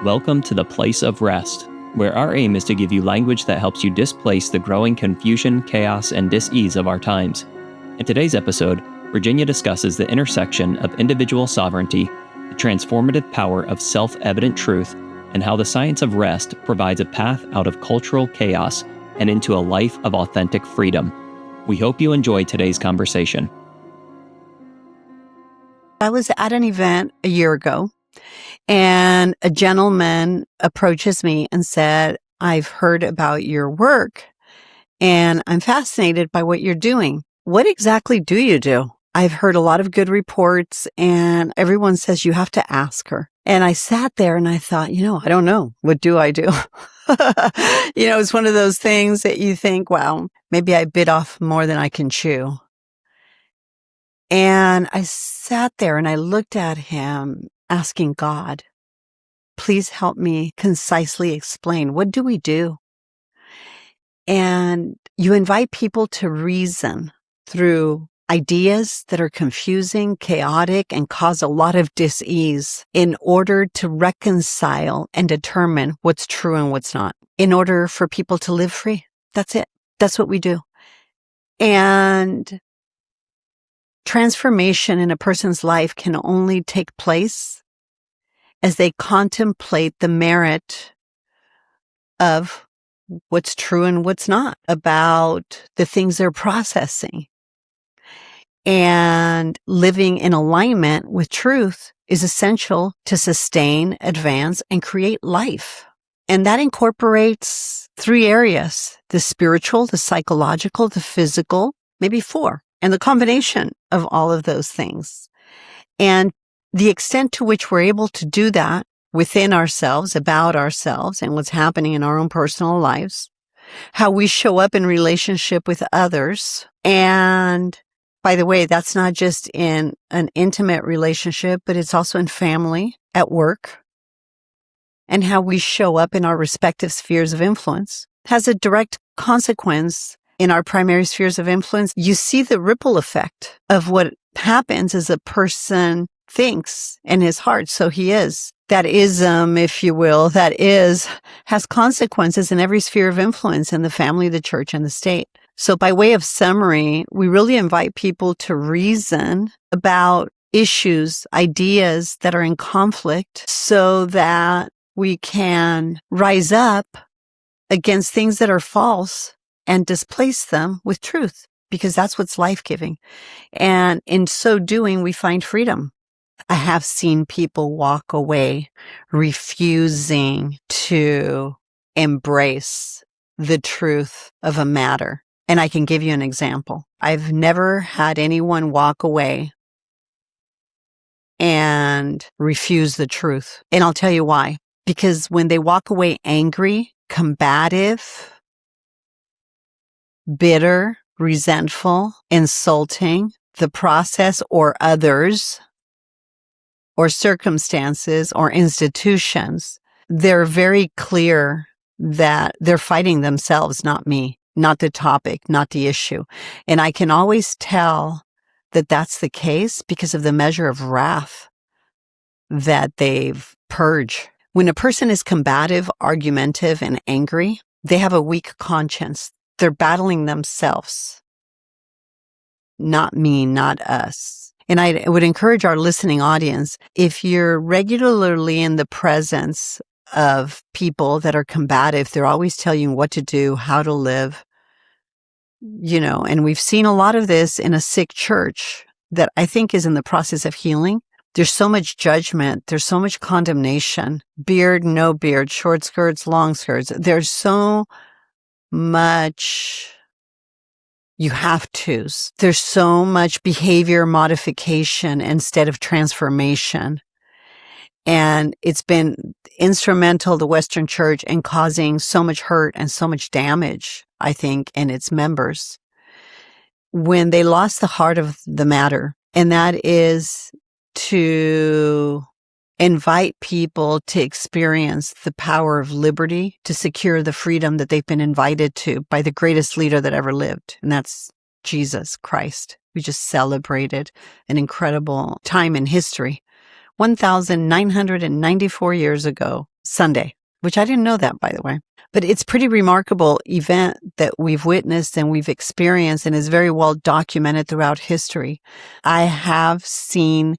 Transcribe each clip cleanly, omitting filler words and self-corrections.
Welcome to the Place of Rest, where our aim is to give you language that helps you displace the growing confusion, chaos, and dis-ease of our times. In today's episode, Virginia discusses the intersection of individual sovereignty, the transformative power of self-evident truth, and how the science of rest provides a path out of cultural chaos and into a life of authentic freedom. We hope you enjoy today's conversation. I was at an event a year ago, and a gentleman approaches me and said, "I've heard about your work, and I'm fascinated by what you're doing. What exactly do you do? I've heard a lot of good reports, and everyone says you have to ask her." And I sat there and I thought, I don't know. What do I do? It's one of those things that you think, wow, maybe I bit off more than I can chew. And I sat there and I looked at him asking God, please help me concisely explain, what do we do? And you invite people to reason through ideas that are confusing, chaotic, and cause a lot of dis-ease in order to reconcile and determine what's true and what's not, in order for people to live free. That's it. That's what we do. And transformation in a person's life can only take place as they contemplate the merit of what's true and what's not about the things they're processing. And living in alignment with truth is essential to sustain, advance, and create life. And that incorporates 3 areas: the spiritual, the psychological, the physical, maybe 4. And the combination of all of those things. And the extent to which we're able to do that within ourselves, about ourselves, and what's happening in our own personal lives, how we show up in relationship with others. And by the way, that's not just in an intimate relationship, but it's also in family, at work, and how we show up in our respective spheres of influence has a direct consequence. In our primary spheres of influence, you see the ripple effect of what happens as a person thinks in his heart. So he is. That ism, if you will, has consequences in every sphere of influence in the family, the church, and the state. So by way of summary, we really invite people to reason about issues, ideas that are in conflict so that we can rise up against things that are false and displace them with truth, because that's what's life-giving. And in so doing, we find freedom. I have seen people walk away refusing to embrace the truth of a matter. And I can give you an example. I've never had anyone walk away and refuse the truth. And I'll tell you why. Because when they walk away angry, combative, bitter, resentful, insulting the process or others or circumstances or institutions, they're very clear that they're fighting themselves, not me, not the topic, not the issue. And I can always tell that that's the case because of the measure of wrath that they've purged. When a person is combative, argumentative, and angry, they have a weak conscience. They're battling themselves, not me, not us. And I would encourage our listening audience, if you're regularly in the presence of people that are combative, they're always telling you what to do, how to live, and we've seen a lot of this in a sick church that I think is in the process of healing. There's so much judgment. There's so much condemnation. Beard, no beard, short skirts, long skirts. There's so much you have to's. There's so much behavior modification instead of transformation. And it's been instrumental, the Western Church, in causing so much hurt and so much damage, I think, in its members when they lost the heart of the matter. And that is to invite people to experience the power of liberty, to secure the freedom that they've been invited to by the greatest leader that ever lived. And that's Jesus Christ. We just celebrated an incredible time in history. 1,994 years ago, Sunday, which I didn't know that, by the way. But it's pretty remarkable event that we've witnessed and we've experienced and is very well documented throughout history. I have seen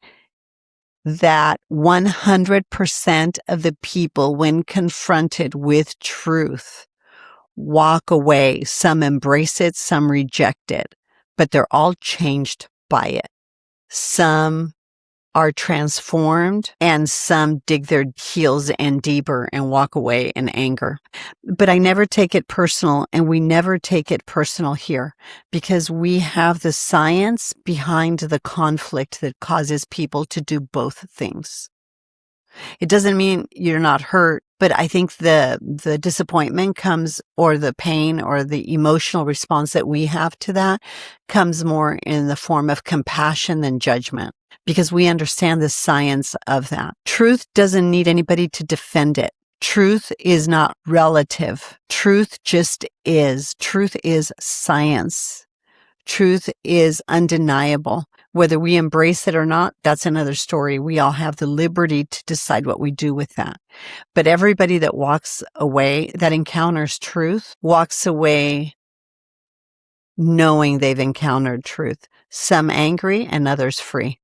that 100% of the people, when confronted with truth, walk away. Some embrace it, some reject it, but they're all changed by it. Some are transformed and some dig their heels in deeper and walk away in anger. But I never take it personal, and we never take it personal here because we have the science behind the conflict that causes people to do both things. It doesn't mean you're not hurt, but I think the disappointment comes, or the pain or the emotional response that we have to that comes more in the form of compassion than judgment, because we understand the science of that. Truth doesn't need anybody to defend it. Truth is not relative. Truth just is. Truth is science. Truth is undeniable. Whether we embrace it or not, that's another story. We all have the liberty to decide what we do with that. But everybody that walks away, that encounters truth, walks away knowing they've encountered truth. Some angry and others free.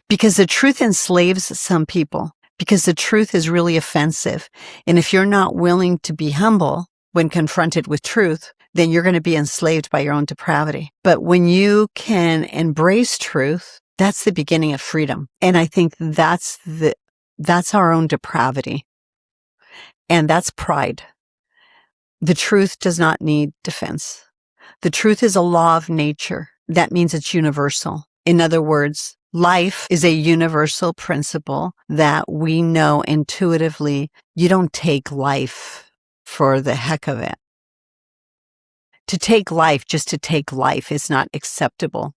Because the truth enslaves some people. Because the truth is really offensive. And if you're not willing to be humble when confronted with truth, then you're going to be enslaved by your own depravity. But when you can embrace truth, that's the beginning of freedom. And I think that's our own depravity. And that's pride. The truth does not need defense. The truth is a law of nature. That means it's universal. In other words, life is a universal principle that we know intuitively. You don't take life for the heck of it. To take life just to take life is not acceptable.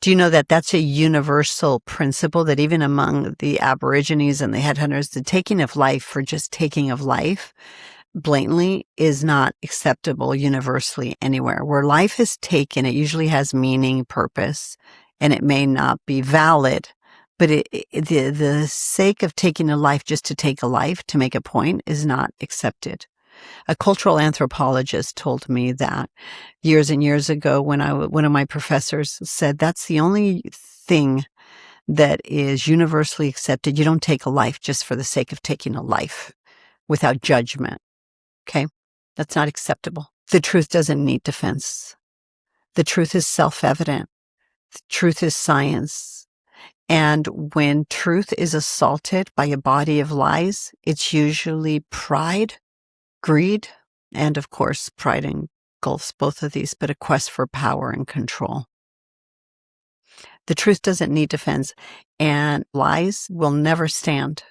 Do you know that that's a universal principle, that even among the Aborigines and the headhunters, the taking of life for just taking of life blatantly is not acceptable universally anywhere. Where life is taken, it usually has meaning, purpose, and it may not be valid. But the sake of taking a life just to take a life, to make a point, is not accepted. A cultural anthropologist told me that years and years ago when one of my professors said, that's the only thing that is universally accepted. You don't take a life just for the sake of taking a life without judgment. Okay? That's not acceptable. The truth doesn't need defense. The truth is self-evident. The truth is science. And when truth is assaulted by a body of lies, it's usually pride, greed, and of course, pride engulfs both of these, but a quest for power and control. The truth doesn't need defense, and lies will never stand.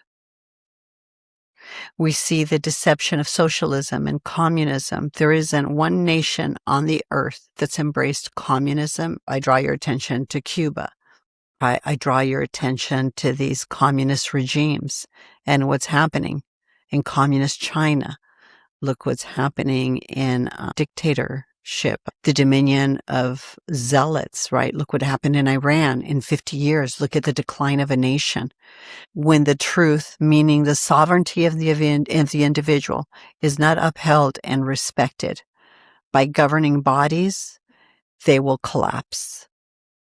We see the deception of socialism and communism. There isn't one nation on the earth that's embraced communism. I draw your attention to Cuba. I draw your attention to these communist regimes and what's happening in communist China. Look what's happening in dictatorship, the dominion of zealots, right? Look what happened in Iran in 50 years. Look at the decline of a nation. When the truth, meaning the sovereignty of the individual, is not upheld and respected by governing bodies, they will collapse.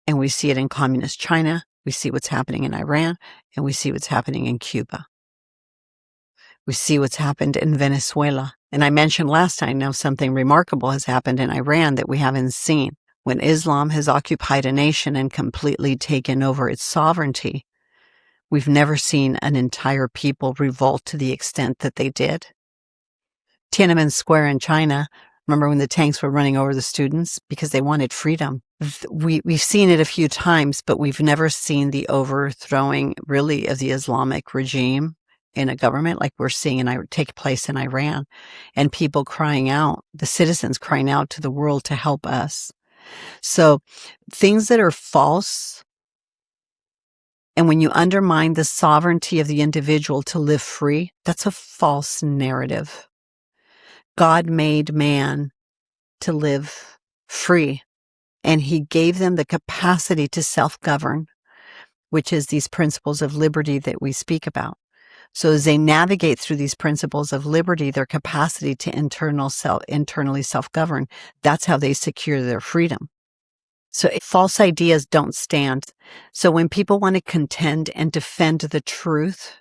And we see it in communist China. We see what's happening in Iran, and we see what's happening in Cuba. We see what's happened in Venezuela. And I mentioned last time, now something remarkable has happened in Iran that we haven't seen. When Islam has occupied a nation and completely taken over its sovereignty, we've never seen an entire people revolt to the extent that they did. Tiananmen Square in China, remember when the tanks were running over the students because they wanted freedom? We've seen it a few times, but we've never seen the overthrowing, really, of the Islamic regime in a government like we're seeing take place in Iran, and people crying out, the citizens crying out to the world to help us. So things that are false, and when you undermine the sovereignty of the individual to live free, that's a false narrative. God made man to live free, and he gave them the capacity to self-govern, which is these principles of liberty that we speak about. So as they navigate through these principles of liberty, their capacity to internally self-govern, that's how they secure their freedom. So false ideas don't stand. So when people want to contend and defend the truth,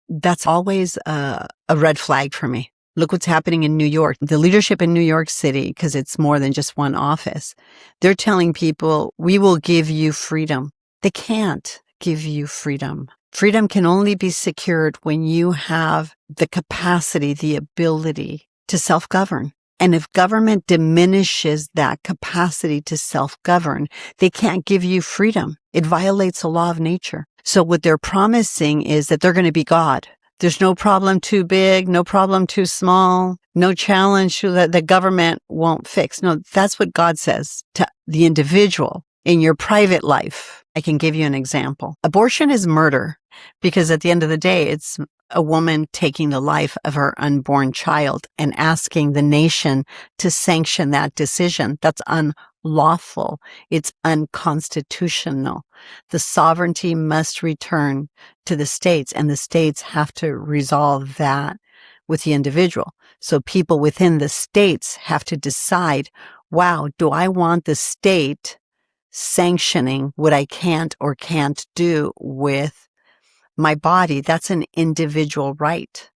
that's always a red flag for me. Look what's happening in New York. The leadership in New York City, because it's more than just one office, they're telling people, we will give you freedom. They can't give you freedom. Freedom can only be secured when you have the capacity, the ability to self-govern. And if government diminishes that capacity to self-govern, they can't give you freedom. It violates the law of nature. So what they're promising is that they're going to be God. There's no problem too big, no problem too small, no challenge that the government won't fix. No, that's what God says to the individual in your private life. I can give you an example. Abortion is murder because at the end of the day, it's a woman taking the life of her unborn child and asking the nation to sanction that decision. That's unlawful. It's unconstitutional. The sovereignty must return to the states, and the states have to resolve that with the individual. So people within the states have to decide, wow, do I want the state sanctioning what I can't or can't do with my body? That's an individual right.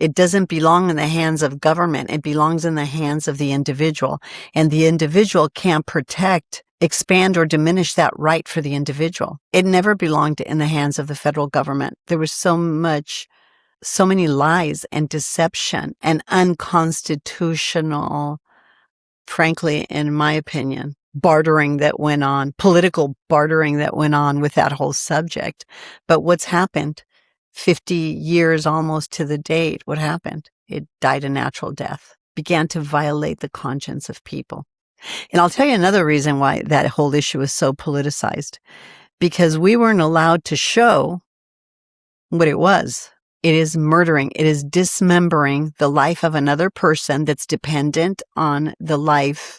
It doesn't belong in the hands of government. It belongs in the hands of the individual. And the individual can't protect, expand, or diminish that right for the individual. It never belonged in the hands of the federal government. There was so many lies and deception and unconstitutional, frankly, in my opinion, bartering that went on, political bartering that went on with that whole subject. But what's happened? 50 years almost to the date, what happened? It died a natural death, began to violate the conscience of people. And I'll tell you another reason why that whole issue is so politicized, because we weren't allowed to show what it was. It is murdering. It is dismembering the life of another person that's dependent on the life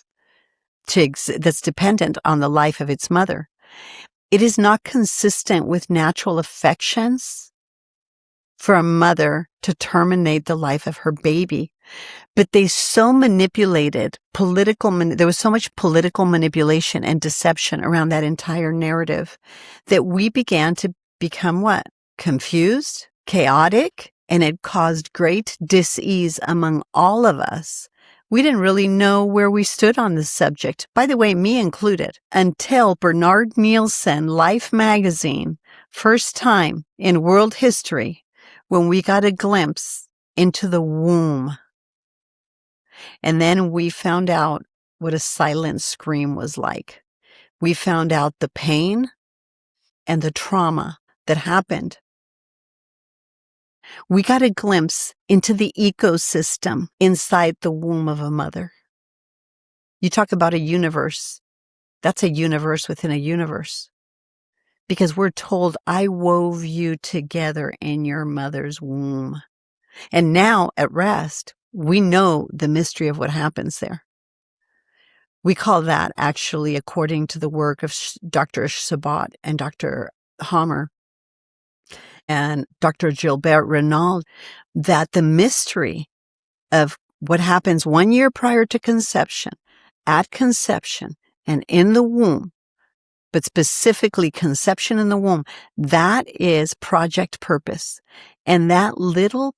that's dependent on the life of its mother. It is not consistent with natural affections for a mother to terminate the life of her baby. But they so manipulated there was so much political manipulation and deception around that entire narrative that we began to become what? Confused, chaotic, and it caused great dis-ease among all of us. We didn't really know where we stood on this subject, by the way, me included, until Bernard Nielsen, Life magazine, first time in world history, when we got a glimpse into the womb. And then we found out what a silent scream was like. We found out the pain and the trauma that happened. We got a glimpse into the ecosystem inside the womb of a mother. You talk about a universe. That's a universe within a universe. Because we're told, I wove you together in your mother's womb. And now at R.E.S.T, we know the mystery of what happens there. We call that actually, according to the work of Dr. Sabat and Dr. Hammer and Dr. Gilbert Renaud, that the mystery of what happens 1 year prior to conception, at conception, and in the womb, but specifically conception in the womb, that is project purpose. And that little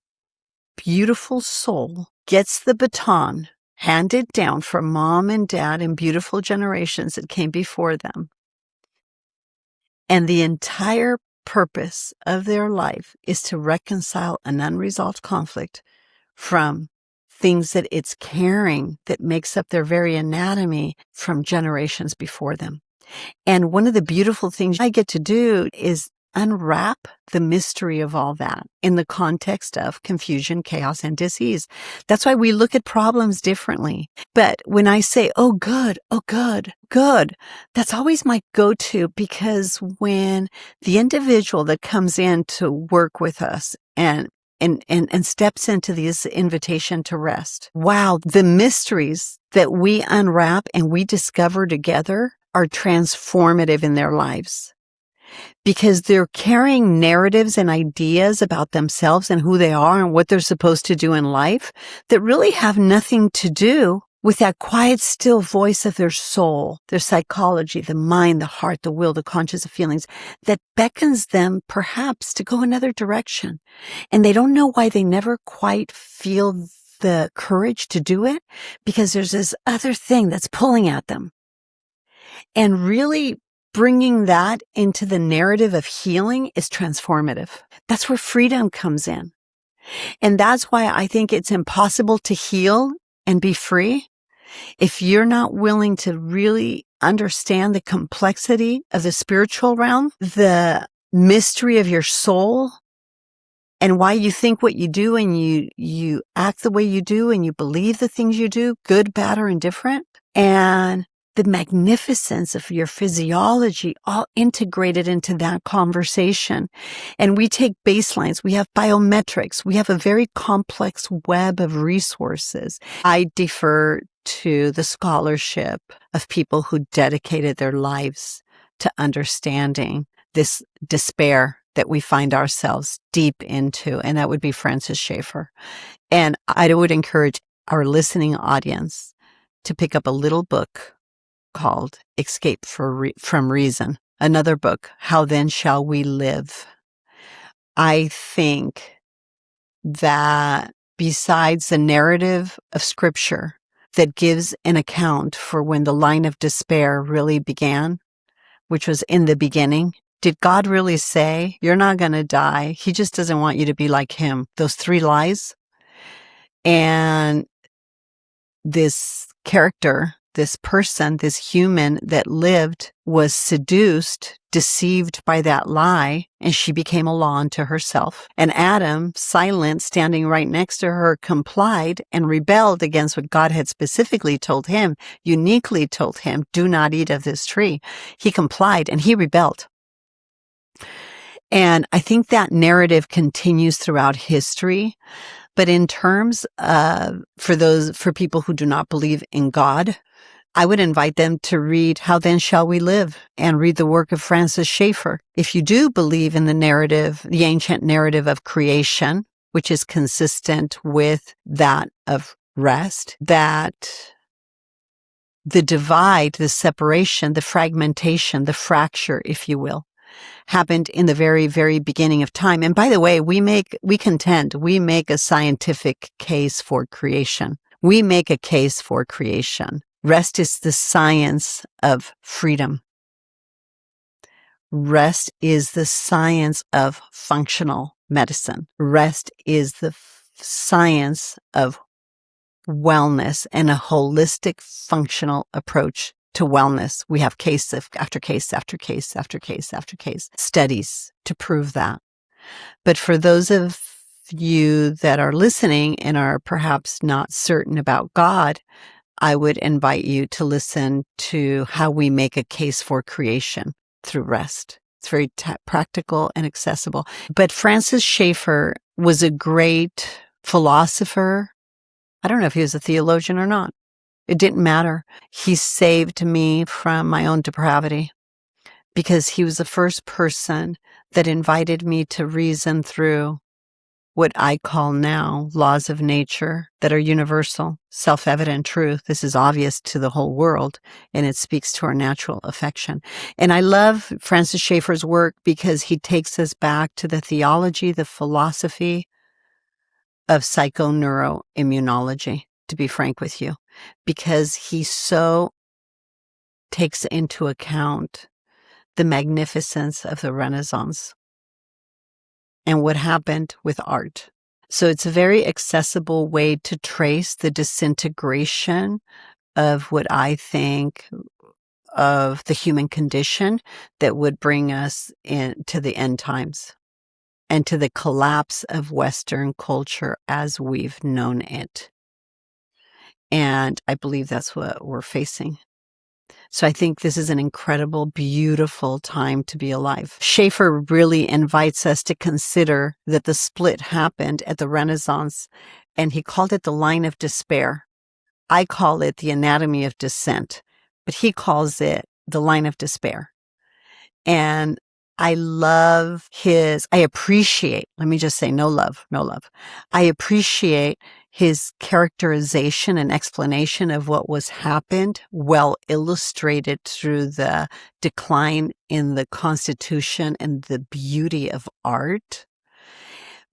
beautiful soul gets the baton handed down from mom and dad and beautiful generations that came before them. And the entire purpose of their life is to reconcile an unresolved conflict from things that it's carrying that makes up their very anatomy from generations before them. And one of the beautiful things I get to do is unwrap the mystery of all that in the context of confusion, chaos, and dis-ease. That's why we look at problems differently. But when I say, oh, good, that's always my go-to, because when the individual that comes in to work with us and steps into this invitation to rest, wow, the mysteries that we unwrap and we discover together are transformative in their lives. because they're carrying narratives and ideas about themselves and who they are and what they're supposed to do in life that really have nothing to do with that quiet, still voice of their soul, their psychology, the mind, the heart, the will, the conscious, the feelings that beckons them perhaps to go another direction. And they don't know why they never quite feel the courage to do it, because there's this other thing that's pulling at them. And really bringing that into the narrative of healing is transformative. That's where freedom comes in. And that's why I think it's impossible to heal and be free if you're not willing to really understand the complexity of the spiritual realm, the mystery of your soul, and why you think what you do and you act the way you do and you believe the things you do, good, bad, or indifferent, and the magnificence of your physiology all integrated into that conversation. And we take baselines, we have biometrics, we have a very complex web of resources. I defer to the scholarship of people who dedicated their lives to understanding this despair that we find ourselves deep into, and that would be Francis Schaeffer. And I would encourage our listening audience to pick up a little book called Escape from Reason. Another book, How Then Shall We Live? I think that besides the narrative of Scripture that gives an account for when the line of despair really began, which was in the beginning, did God really say, you're not going to die? He just doesn't want you to be like him. Those 3 lies. And this character, this person, this human that lived was seduced, deceived by that lie, and she became a law unto herself. And Adam, silent, standing right next to her, complied and rebelled against what God had specifically told him, uniquely told him, do not eat of this tree. He complied and he rebelled. And I think that narrative continues throughout history. But in terms of, for people who do not believe in God, I would invite them to read How Then Shall We Live and read the work of Francis Schaeffer. If you do believe in the narrative, the ancient narrative of creation, which is consistent with that of rest, that the divide, the separation, the fragmentation, the fracture, if you will, happened in the very, very beginning of time. And by the way, we make a scientific case for creation. We make a case for creation. Rest is the science of freedom. Rest is the science of functional medicine. Rest is the science of wellness and a holistic functional approach to wellness. We have case after case after case after case after case studies to prove that. But for those of you that are listening and are perhaps not certain about God, I would invite you to listen to How We Make a Case for Creation through Rest. It's very practical and accessible. But Francis Schaeffer was a great philosopher. I don't know if he was a theologian or not. It didn't matter. He saved me from my own depravity because he was the first person that invited me to reason through what I call now laws of nature that are universal, self-evident truth. This is obvious to the whole world, and it speaks to our natural affection. And I love Francis Schaeffer's work because he takes us back to the theology, the philosophy of psychoneuroimmunology, to be frank with you, because he so takes into account the magnificence of the Renaissance and what happened with art. So it's a very accessible way to trace the disintegration of what I think of the human condition that would bring us into the end times and to the collapse of Western culture as we've known it. And I believe that's what we're facing. So I think this is an incredible, beautiful time to be alive. Schaeffer really invites us to consider that the split happened at the Renaissance, and he called it the line of despair. I call it the anatomy of dissent, but he calls it the line of despair. And I love I appreciate, let me just say no love. I appreciate his characterization and explanation of what was happened, well illustrated through the decline in the Constitution and the beauty of art.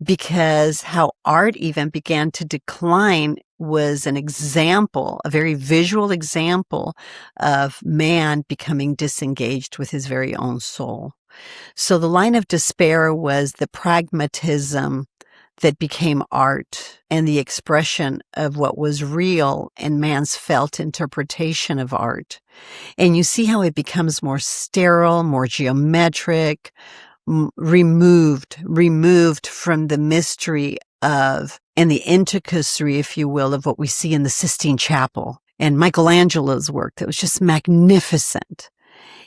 Because how art even began to decline was an example, a very visual example of man becoming disengaged with his very own soul. So the line of despair was the pragmatism that became art and the expression of what was real in man's felt interpretation of art. And you see how it becomes more sterile, more geometric, removed from the mystery of, and the intricacy, if you will, of what we see in the Sistine Chapel and Michelangelo's work that was just magnificent.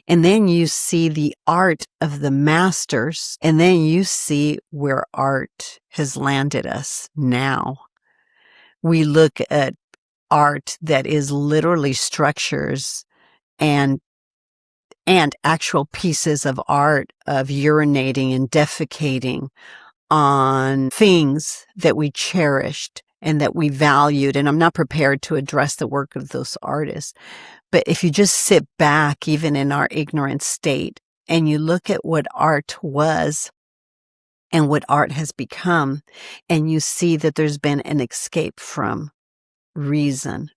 And then you see the art of the masters, and then you see where art has landed us now. We look at art that is literally structures and actual pieces of art of urinating and defecating on things that we cherished and that we valued. And I'm not prepared to address the work of those artists. But if you just sit back, even in our ignorant state, and you look at what art was and what art has become, and you see that there's been an escape from reason.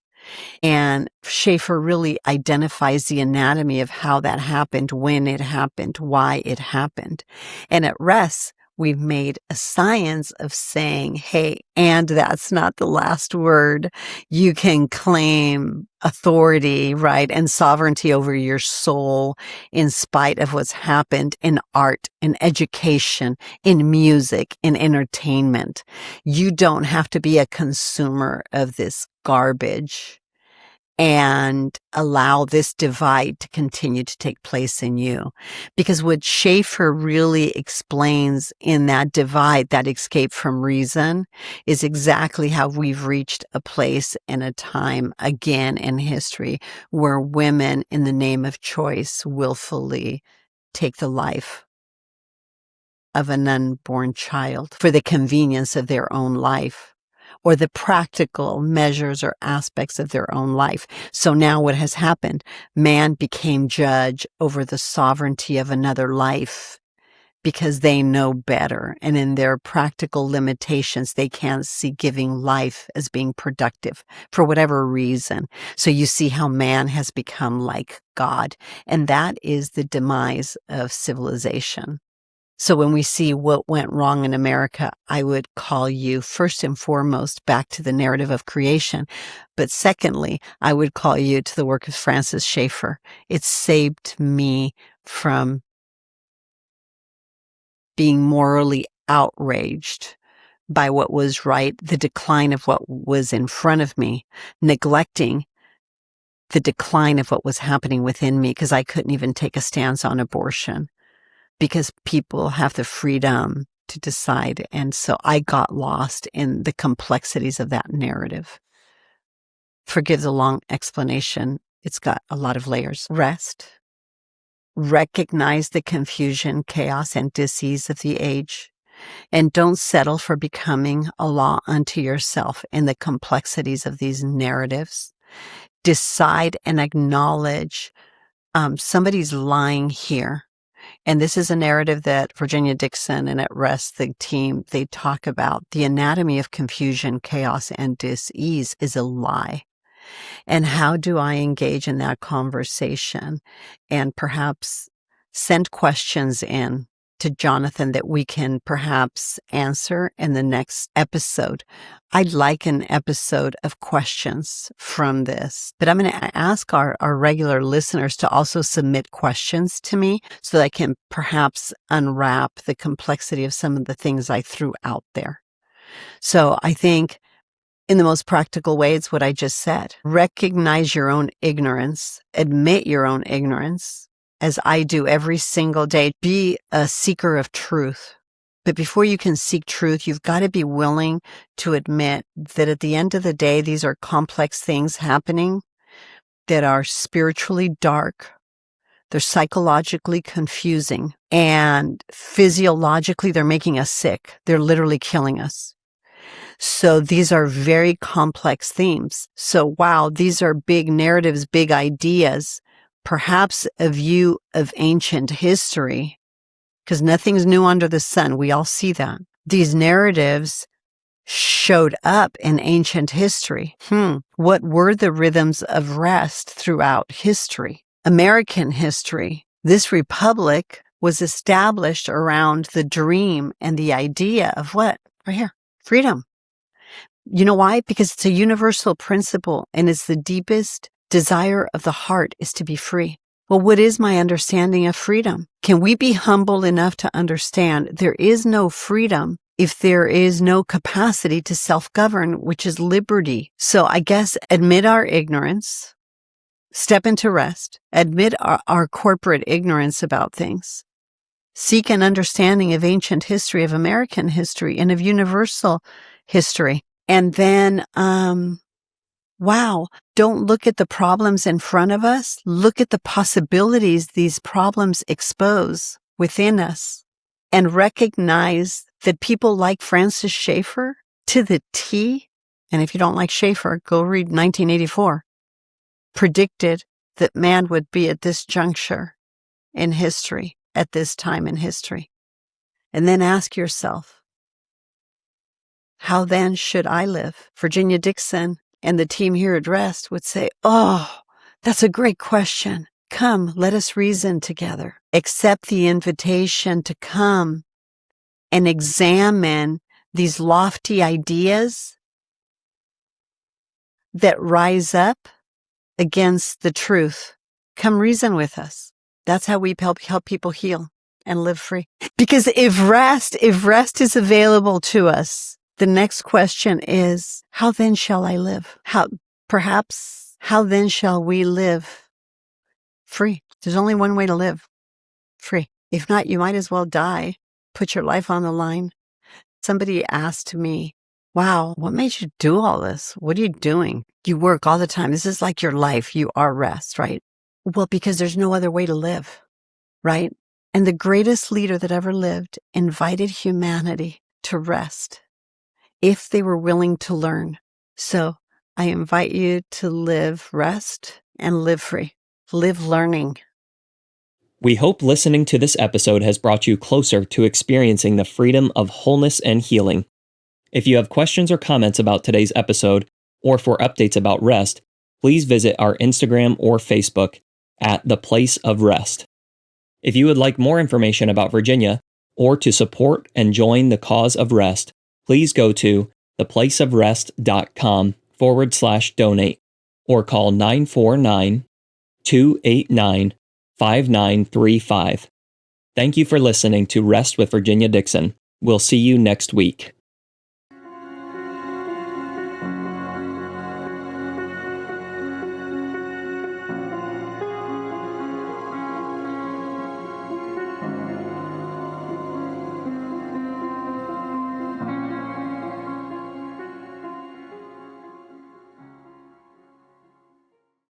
And Schaeffer really identifies the anatomy of how that happened, when it happened, why it happened. And at R.E.S.T, we've made a science of saying, hey, and that's not the last word. You can claim authority, right, and sovereignty over your soul in spite of what's happened in art, in education, in music, in entertainment. You don't have to be a consumer of this garbage and allow this divide to continue to take place in you. Because what Schaeffer really explains in that divide, that escape from reason, is exactly how we've reached a place and a time again in history where women, in the name of choice, willfully take the life of an unborn child for the convenience of their own life, or the practical measures or aspects of their own life. So now what has happened? Man became judge over the sovereignty of another life because they know better. And in their practical limitations, they can't see giving life as being productive for whatever reason. So you see how man has become like God. And that is the demise of civilization. So when we see what went wrong in America, I would call you first and foremost back to the narrative of creation. But secondly, I would call you to the work of Francis Schaeffer. It saved me from being morally outraged by what was right, the decline of what was in front of me, neglecting the decline of what was happening within me because I couldn't even take a stance on abortion. Because people have the freedom to decide. And so I got lost in the complexities of that narrative. Forgive the long explanation. It's got a lot of layers. Rest. Recognize the confusion, chaos, and dis-ease of the age. And don't settle for becoming a law unto yourself in the complexities of these narratives. Decide and acknowledge somebody's lying here. And this is a narrative that Virginia Dixon and at R.E.S.T, the team, they talk about. The anatomy of confusion, chaos, and dis-ease is a lie. And how do I engage in that conversation and perhaps send questions in to Jonathan that we can perhaps answer in the next episode? I'd like an episode of questions from this, but I'm going to ask our regular listeners to also submit questions to me so that I can perhaps unwrap the complexity of some of the things I threw out there. So I think in the most practical way, it's what I just said. Recognize your own ignorance, admit your own ignorance, as I do every single day. Be a seeker of truth. But before you can seek truth, you've got to be willing to admit that at the end of the day, these are complex things happening that are spiritually dark, They're psychologically confusing, and physiologically, they're making us sick. They're literally killing us. So these are very complex themes. So wow, these are big narratives, big ideas, perhaps a view of ancient history, because nothing's new under the sun. We all see that. These narratives showed up in ancient history. What were the rhythms of rest throughout history? American history. This republic was established around the dream and the idea of what? Right here. Freedom. You know why? Because it's a universal principle, and it's the deepest desire of the heart is to be free. Well, what is my understanding of freedom? Can we be humble enough to understand there is no freedom if there is no capacity to self-govern, which is liberty? So I guess admit our ignorance, step into rest, admit our corporate ignorance about things, seek an understanding of ancient history, of American history, and of universal history. And then, wow, don't look at the problems in front of us. Look at the possibilities these problems expose within us, and recognize that people like Francis Schaeffer to the T, and if you don't like Schaeffer, go read 1984, predicted that man would be at this juncture in history, at this time in history. And then ask yourself, how then should I live? Virginia Dixon and the team here at R.E.S.T would say, oh, that's a great question. Come, let us reason together. Accept the invitation to come and examine these lofty ideas that rise up against the truth. Come reason with us. That's how we help people heal and live free. Because if rest is available to us, the next question is, how then shall I live? How then shall we live free? There's only one way to live free. If not, you might as well die. Put your life on the line. Somebody asked me, wow, what made you do all this? What are you doing? You work all the time. This is like your life. You are R.E.S.T, right? Well, because there's no other way to live, right? And the greatest leader that ever lived invited humanity to rest if they were willing to learn. So I invite you to live rest and live free. Live learning. We hope listening to this episode has brought you closer to experiencing the freedom of wholeness and healing. If you have questions or comments about today's episode, or for updates about R.E.S.T, please visit our Instagram or Facebook at The Place of R.E.S.T. If you would like more information about Virginia, or to support and join the cause of R.E.S.T, please go to theplaceofrest.com/donate or call 949-289-5935. Thank you for listening to Rest with Virginia Dixon. We'll see you next week.